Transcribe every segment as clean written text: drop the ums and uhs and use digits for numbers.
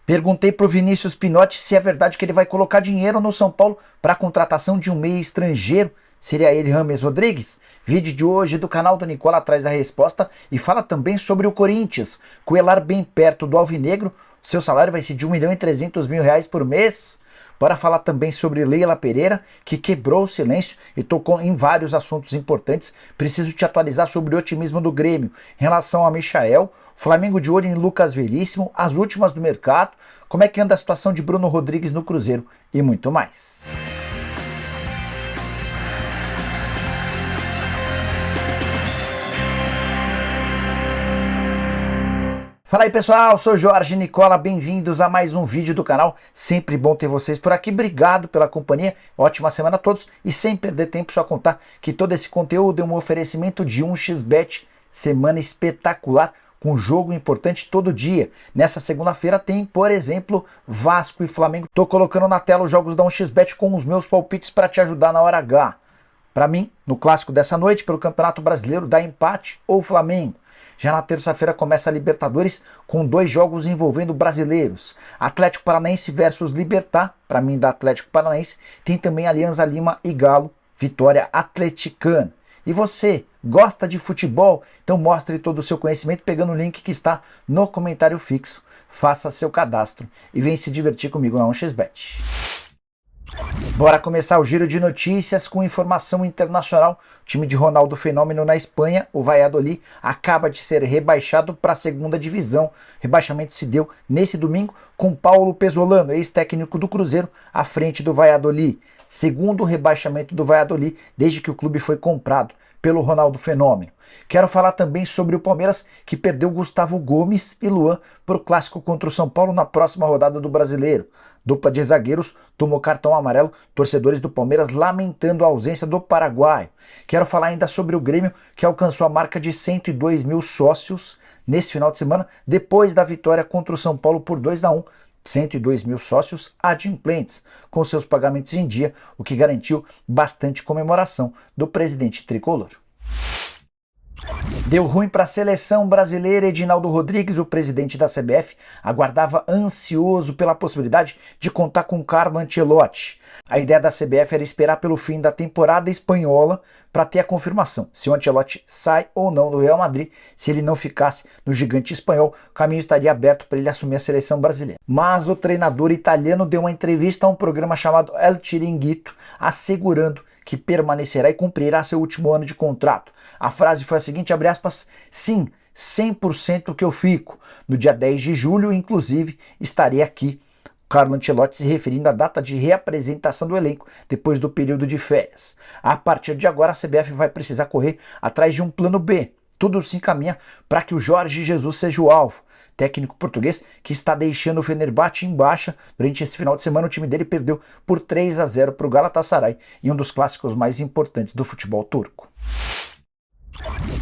Perguntei para o Vinícius Pinotti se é verdade que ele vai colocar dinheiro no São Paulo para a contratação de um meia estrangeiro. Seria ele James Rodrigues? Vídeo de hoje do canal do Nicola traz a resposta e fala também sobre o Corinthians. Com o Elar bem perto do Alvinegro, seu salário vai ser de R$ 1.300.000 por mês. Bora falar também sobre Leila Pereira, que quebrou o silêncio e tocou em vários assuntos importantes. Preciso te atualizar sobre o otimismo do Grêmio em relação a Michael, Flamengo de olho em Lucas Veríssimo, as últimas do mercado, como é que anda a situação de Bruno Rodrigues no Cruzeiro e muito mais. Fala aí pessoal, sou Jorge Nicola, bem-vindos a mais um vídeo do canal, sempre bom ter vocês por aqui, obrigado pela companhia, ótima semana a todos e sem perder tempo só contar que todo esse conteúdo é um oferecimento de 1xBet, semana espetacular, com jogo importante todo dia. Nessa segunda-feira tem, por exemplo, Vasco e Flamengo, tô colocando na tela os jogos da 1xBet com os meus palpites para te ajudar na hora H. Para mim, no clássico dessa noite, pelo Campeonato Brasileiro, dá empate ou Flamengo. Já na terça-feira começa a Libertadores com 2 jogos envolvendo brasileiros. Atlético Paranaense versus Libertad, para mim da Atlético Paranaense. Tem também Alianza Lima e Galo, vitória atleticana. E você, gosta de futebol? Então mostre todo o seu conhecimento pegando o link que está no comentário fixo. Faça seu cadastro e vem se divertir comigo na 1xBet. Bora começar o giro de notícias com informação internacional. O time de Ronaldo Fenômeno na Espanha, o Valladolid, acaba de ser rebaixado para a segunda divisão. O rebaixamento se deu nesse domingo com Paulo Pesolano, ex-técnico do Cruzeiro, à frente do Valladolid. Segundo rebaixamento do Valladolid desde que o clube foi comprado pelo Ronaldo Fenômeno. Quero falar também sobre o Palmeiras, que perdeu Gustavo Gomes e Luan para o clássico contra o São Paulo na próxima rodada do Brasileiro. Dupla de zagueiros tomou cartão amarelo, torcedores do Palmeiras lamentando a ausência do paraguaio. Quero falar ainda sobre o Grêmio, que alcançou a marca de 102 mil sócios nesse final de semana, depois da vitória contra o São Paulo por 2-1. 102 mil sócios adimplentes, com seus pagamentos em dia, o que garantiu bastante comemoração do presidente tricolor. Deu ruim para a seleção brasileira. Edinaldo Rodrigues, o presidente da CBF, aguardava ansioso pela possibilidade de contar com Carlo Ancelotti. A ideia da CBF era esperar pelo fim da temporada espanhola para ter a confirmação se o Ancelotti sai ou não do Real Madrid. Se ele não ficasse no gigante espanhol, o caminho estaria aberto para ele assumir a seleção brasileira. Mas o treinador italiano deu uma entrevista a um programa chamado El Chiringuito, assegurando que permanecerá e cumprirá seu último ano de contrato. A frase foi a seguinte, abre aspas, sim, 100% que eu fico. No dia 10 de julho, inclusive, estarei aqui. Carlo Ancelotti se referindo à data de reapresentação do elenco depois do período de férias. A partir de agora, a CBF vai precisar correr atrás de um plano B. Tudo se encaminha para que o Jorge Jesus seja o alvo. Técnico português que está deixando o Fenerbahçe em baixa. Durante esse final de semana o time dele perdeu por 3-0 para o Galatasaray em um dos clássicos mais importantes do futebol turco.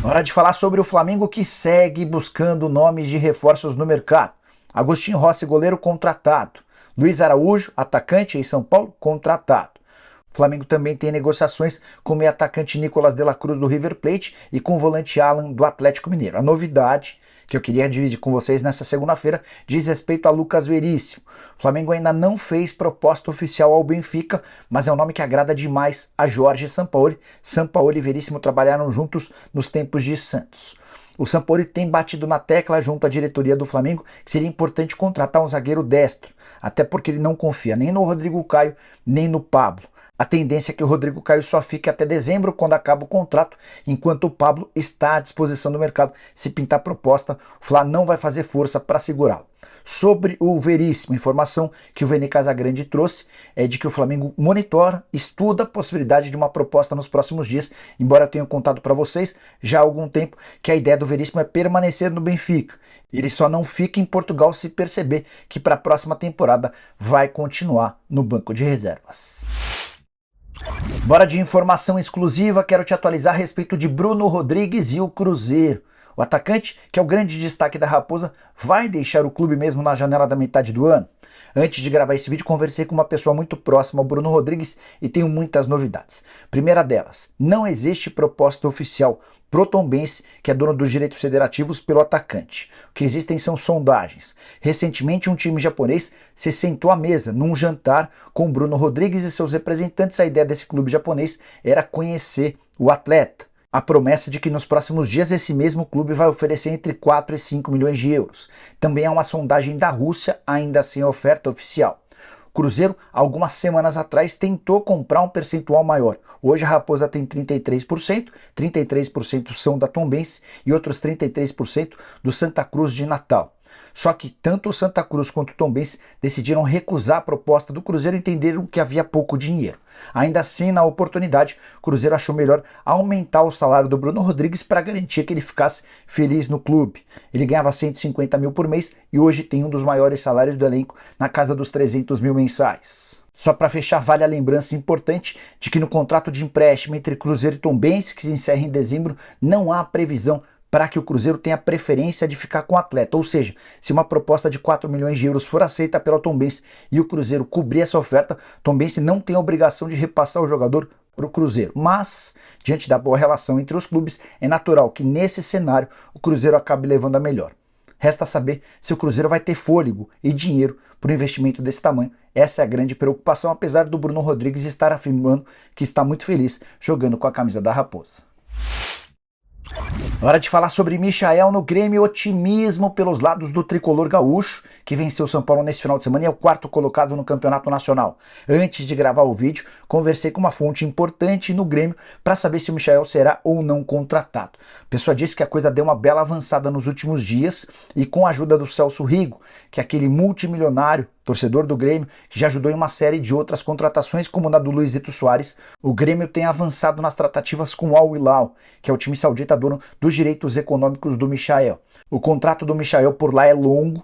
Hora de falar sobre o Flamengo, que segue buscando nomes de reforços no mercado. Agostinho Rossi, goleiro, contratado. Luiz Araújo, atacante em São Paulo, contratado. O Flamengo também tem negociações com o meio-atacante Nicolás de la Cruz do River Plate e com o volante Alan do Atlético Mineiro. A novidade que eu queria dividir com vocês nessa segunda-feira diz respeito a Lucas Veríssimo. O Flamengo ainda não fez proposta oficial ao Benfica, mas é um nome que agrada demais a Jorge Sampaoli. Sampaoli e Veríssimo trabalharam juntos nos tempos de Santos. O Sampaoli tem batido na tecla junto à diretoria do Flamengo que seria importante contratar um zagueiro destro, até porque ele não confia nem no Rodrigo Caio, nem no Pablo. A tendência é que o Rodrigo Caio só fique até dezembro, quando acaba o contrato, enquanto o Pablo está à disposição do mercado. Se pintar proposta, o Fla não vai fazer força para segurá-lo. Sobre o Veríssimo, informação que o Vene Casagrande trouxe é de que o Flamengo monitora, estuda a possibilidade de uma proposta nos próximos dias, embora eu tenha contado para vocês já há algum tempo que a ideia do Veríssimo é permanecer no Benfica. Ele só não fica em Portugal se perceber que para a próxima temporada vai continuar no banco de reservas. Bora de informação exclusiva, quero te atualizar a respeito de Bruno Rodrigues e o Cruzeiro. O atacante, que é o grande destaque da Raposa, vai deixar o clube mesmo na janela da metade do ano? Antes de gravar esse vídeo, conversei com uma pessoa muito próxima ao Bruno Rodrigues e tenho muitas novidades. Primeira delas, não existe proposta oficial pro Tombense, que é dono dos direitos federativos, pelo atacante. O que existem são sondagens. Recentemente, um time japonês se sentou à mesa num jantar com o Bruno Rodrigues e seus representantes. A ideia desse clube japonês era conhecer o atleta. A promessa de que nos próximos dias esse mesmo clube vai oferecer entre 4 e 5 milhões de euros. Também há uma sondagem da Rússia, ainda sem oferta oficial. O Cruzeiro, algumas semanas atrás, tentou comprar um percentual maior. Hoje a Raposa tem 33% são da Tombense e outros 33% do Santa Cruz de Natal. Só que tanto o Santa Cruz quanto o Tombense decidiram recusar a proposta do Cruzeiro e entenderam que havia pouco dinheiro. Ainda assim, na oportunidade, o Cruzeiro achou melhor aumentar o salário do Bruno Rodrigues para garantir que ele ficasse feliz no clube. Ele ganhava 150 mil por mês e hoje tem um dos maiores salários do elenco, na casa dos 300 mil mensais. Só para fechar, vale a lembrança importante de que no contrato de empréstimo entre Cruzeiro e Tombense, que se encerra em dezembro, não há previsão para que o Cruzeiro tenha preferência de ficar com o atleta. Ou seja, se uma proposta de 4 milhões de euros for aceita pela Tombense e o Cruzeiro cobrir essa oferta, Tombense não tem a obrigação de repassar o jogador para o Cruzeiro. Mas, diante da boa relação entre os clubes, é natural que nesse cenário o Cruzeiro acabe levando a melhor. Resta saber se o Cruzeiro vai ter fôlego e dinheiro para um investimento desse tamanho. Essa é a grande preocupação, apesar do Bruno Rodrigues estar afirmando que está muito feliz jogando com a camisa da Raposa. Hora de falar sobre Michael no Grêmio. Otimismo pelos lados do tricolor gaúcho, que venceu o São Paulo nesse final de semana e é o quarto colocado no Campeonato Nacional. Antes de gravar o vídeo, conversei com uma fonte importante no Grêmio para saber se o Michael será ou não contratado. A pessoa disse que a coisa deu uma bela avançada nos últimos dias e com a ajuda do Celso Rigo, que é aquele multimilionário torcedor do Grêmio, que já ajudou em uma série de outras contratações, como na do Luizito Soares, o Grêmio tem avançado nas tratativas com o Al Hilal, que é o time saudita dono dos direitos econômicos do Michael. O contrato do Michael por lá é longo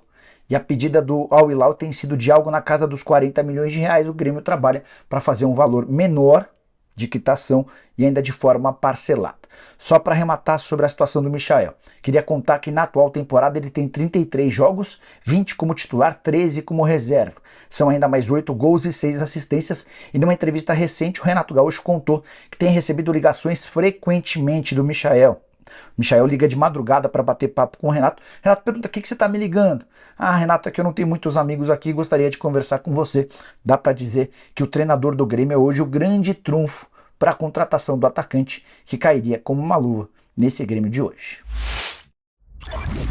e a pedida do Al Hilal tem sido de algo na casa dos 40 milhões de reais. O Grêmio trabalha para fazer um valor menor de quitação e ainda de forma parcelada. Só para arrematar sobre a situação do Michael, queria contar que na atual temporada ele tem 33 jogos, 20 como titular, 13 como reserva. São ainda mais 8 gols e 6 assistências, e numa entrevista recente o Renato Gaúcho contou que tem recebido ligações frequentemente do Michael. O Michael liga de madrugada para bater papo com o Renato. Renato pergunta: o que você está me ligando? Ah, Renato, é que eu não tenho muitos amigos aqui e gostaria de conversar com você. Dá para dizer que o treinador do Grêmio é hoje o grande trunfo para a contratação do atacante, que cairia como uma luva nesse Grêmio de hoje.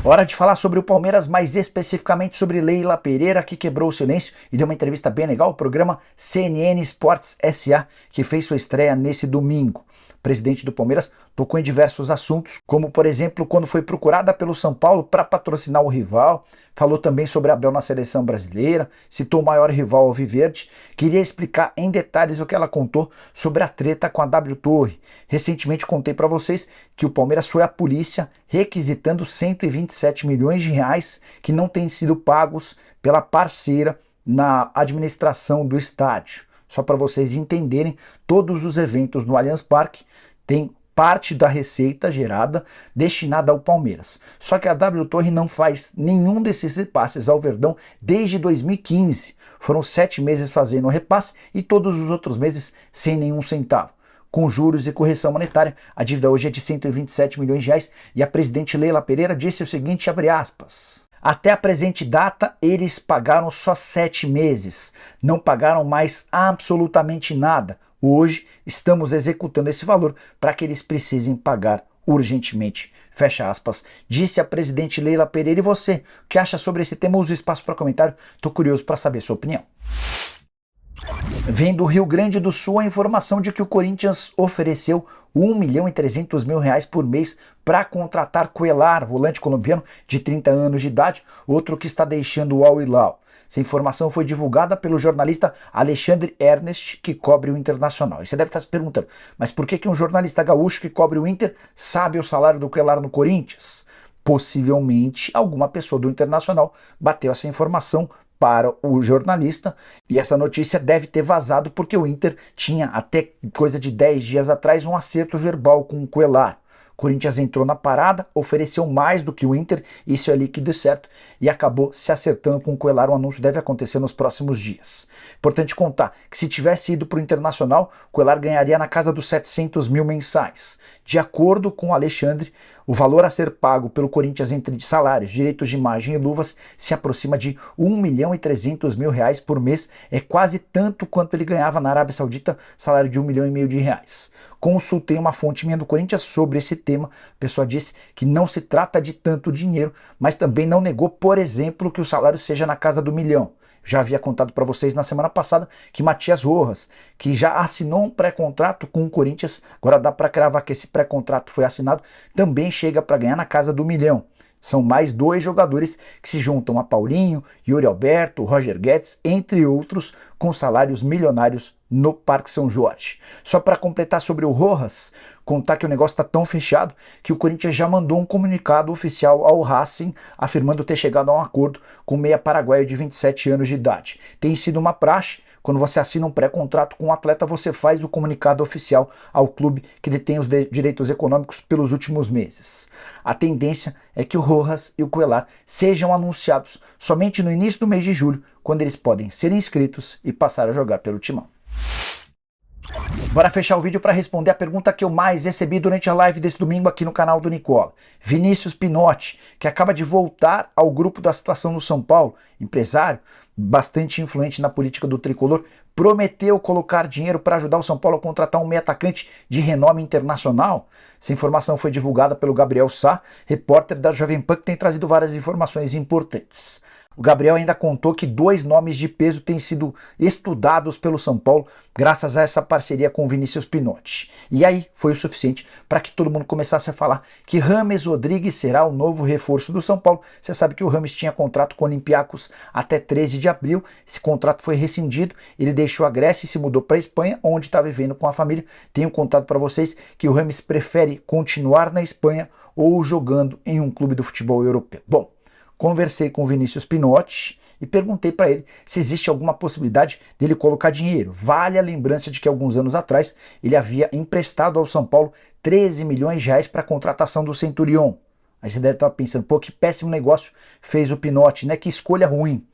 Hora de falar sobre o Palmeiras, mais especificamente sobre Leila Pereira, que quebrou o silêncio e deu uma entrevista bem legal ao programa CNN Sports SA, que fez sua estreia nesse domingo. O presidente do Palmeiras tocou em diversos assuntos, como por exemplo quando foi procurada pelo São Paulo para patrocinar o rival, falou também sobre a Abel na seleção brasileira, citou o maior rival alviverde, queria explicar em detalhes o que ela contou sobre a treta com a W Torre. Recentemente contei para vocês que o Palmeiras foi à polícia requisitando 127 milhões de reais que não têm sido pagos pela parceira na administração do estádio. Só para vocês entenderem, todos os eventos no Allianz Parque têm parte da receita gerada destinada ao Palmeiras. Só que a W Torre não faz nenhum desses repasses ao Verdão desde 2015. Foram 7 meses fazendo o repasse e todos os outros meses sem nenhum centavo. Com juros e correção monetária, a dívida hoje é de 127 milhões de reais e a presidente Leila Pereira disse o seguinte, abre aspas: até a presente data, eles pagaram só 7 meses, não pagaram mais absolutamente nada. Hoje, estamos executando esse valor para que eles precisem pagar urgentemente. Fecha aspas, disse a presidente Leila Pereira. E você, o que acha sobre esse tema? Use o espaço para comentário, estou curioso para saber sua opinião. Vem do Rio Grande do Sul a informação de que o Corinthians ofereceu R$1.300.000 por mês para contratar Cuellar, volante colombiano de 30 anos de idade, outro que está deixando o Al Hilal. Essa informação foi divulgada pelo jornalista Alexandre Ernest, que cobre o Internacional. E você deve estar se perguntando, mas por que um jornalista gaúcho que cobre o Inter sabe o salário do Cuellar no Corinthians? Possivelmente alguma pessoa do Internacional bateu essa informação para o jornalista, e essa notícia deve ter vazado porque o Inter tinha até coisa de 10 dias atrás um acerto verbal com o Cuellar. Corinthians entrou na parada, ofereceu mais do que o Inter, isso é líquido e certo, e acabou se acertando com o Coelar. O anúncio deve acontecer nos próximos dias. Importante contar que se tivesse ido para o Internacional, o Coelar ganharia na casa dos 700 mil mensais. De acordo com o Alexandre, o valor a ser pago pelo Corinthians entre salários, direitos de imagem e luvas se aproxima de 1.300.000 reais por mês, é quase tanto quanto ele ganhava na Arábia Saudita, salário de 1,5 milhão de reais. Consultei uma fonte minha do Corinthians sobre esse tema, a pessoa disse que não se trata de tanto dinheiro, mas também não negou, por exemplo, que o salário seja na casa do 1 milhão. Já havia contado para vocês na semana passada que Matias Rojas, que já assinou um pré-contrato com o Corinthians, agora dá para cravar que esse pré-contrato foi assinado, também chega para ganhar na casa do 1 milhão. São mais 2 jogadores que se juntam a Paulinho, Yuri Alberto, Roger Guedes, entre outros, com salários milionários no Parque São Jorge. Só para completar sobre o Rojas, contar que o negócio está tão fechado que o Corinthians já mandou um comunicado oficial ao Racing afirmando ter chegado a um acordo com o meia paraguaio de 27 anos de idade. Tem sido uma praxe. Quando você assina um pré-contrato com um atleta, você faz o comunicado oficial ao clube que detém os direitos econômicos pelos últimos meses. A tendência é que o Rojas e o Coelar sejam anunciados somente no início do mês de julho, quando eles podem ser inscritos e passar a jogar pelo Timão. Bora fechar o vídeo para responder a pergunta que eu mais recebi durante a live desse domingo aqui no canal do Nicola. Vinícius Pinotti, que acaba de voltar ao grupo da situação no São Paulo, empresário, bastante influente na política do tricolor, prometeu colocar dinheiro para ajudar o São Paulo a contratar um meio atacante de renome internacional. Essa informação foi divulgada pelo Gabriel Sá, repórter da Jovem Pan, que tem trazido várias informações importantes. O Gabriel ainda contou que 2 nomes de peso têm sido estudados pelo São Paulo graças a essa parceria com o Vinícius Pinotti. E aí foi o suficiente para que todo mundo começasse a falar que James Rodrigues será o novo reforço do São Paulo. Você sabe que o James tinha contrato com o Olympiacos até 13 de abril, esse contrato foi rescindido, ele deixou a Grécia e se mudou para a Espanha, onde está vivendo com a família. Tenho contado para vocês que o James prefere continuar na Espanha ou jogando em um clube do futebol europeu. Bom, conversei com o Vinícius Pinotti e perguntei para ele se existe alguma possibilidade dele colocar dinheiro. Vale a lembrança de que alguns anos atrás ele havia emprestado ao São Paulo 13 milhões de reais para a contratação do Centurion. Aí você deve estar pensando, pô, que péssimo negócio fez o Pinotti, né? Que escolha ruim.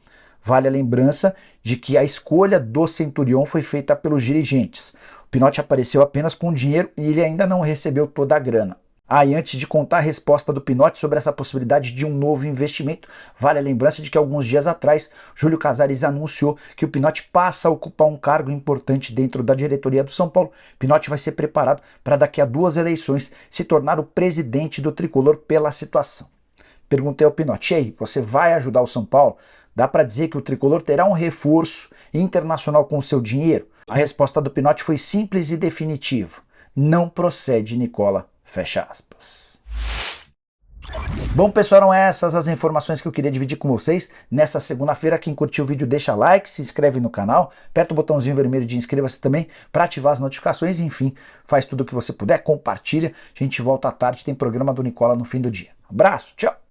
Vale a lembrança de que a escolha do Centurion foi feita pelos dirigentes. O Pinotti apareceu apenas com dinheiro e ele ainda não recebeu toda a grana. E antes de contar a resposta do Pinotti sobre essa possibilidade de um novo investimento, vale a lembrança de que alguns dias atrás, Júlio Casares anunciou que o Pinotti passa a ocupar um cargo importante dentro da diretoria do São Paulo. Pinotti vai ser preparado para daqui a 2 eleições se tornar o presidente do tricolor pela situação. Perguntei ao Pinotti, ei, você vai ajudar o São Paulo? Dá para dizer que o tricolor terá um reforço internacional com o seu dinheiro? A resposta do Pinotti foi simples e definitiva. Não procede, Nicola. Fecha aspas. Bom, pessoal, eram essas as informações que eu queria dividir com vocês nessa segunda-feira. Quem curtiu o vídeo deixa like, se inscreve no canal, aperta o botãozinho vermelho de inscreva-se também para ativar as notificações, enfim, faz tudo o que você puder, compartilha. A gente volta à tarde, tem programa do Nicola no fim do dia. Abraço, tchau!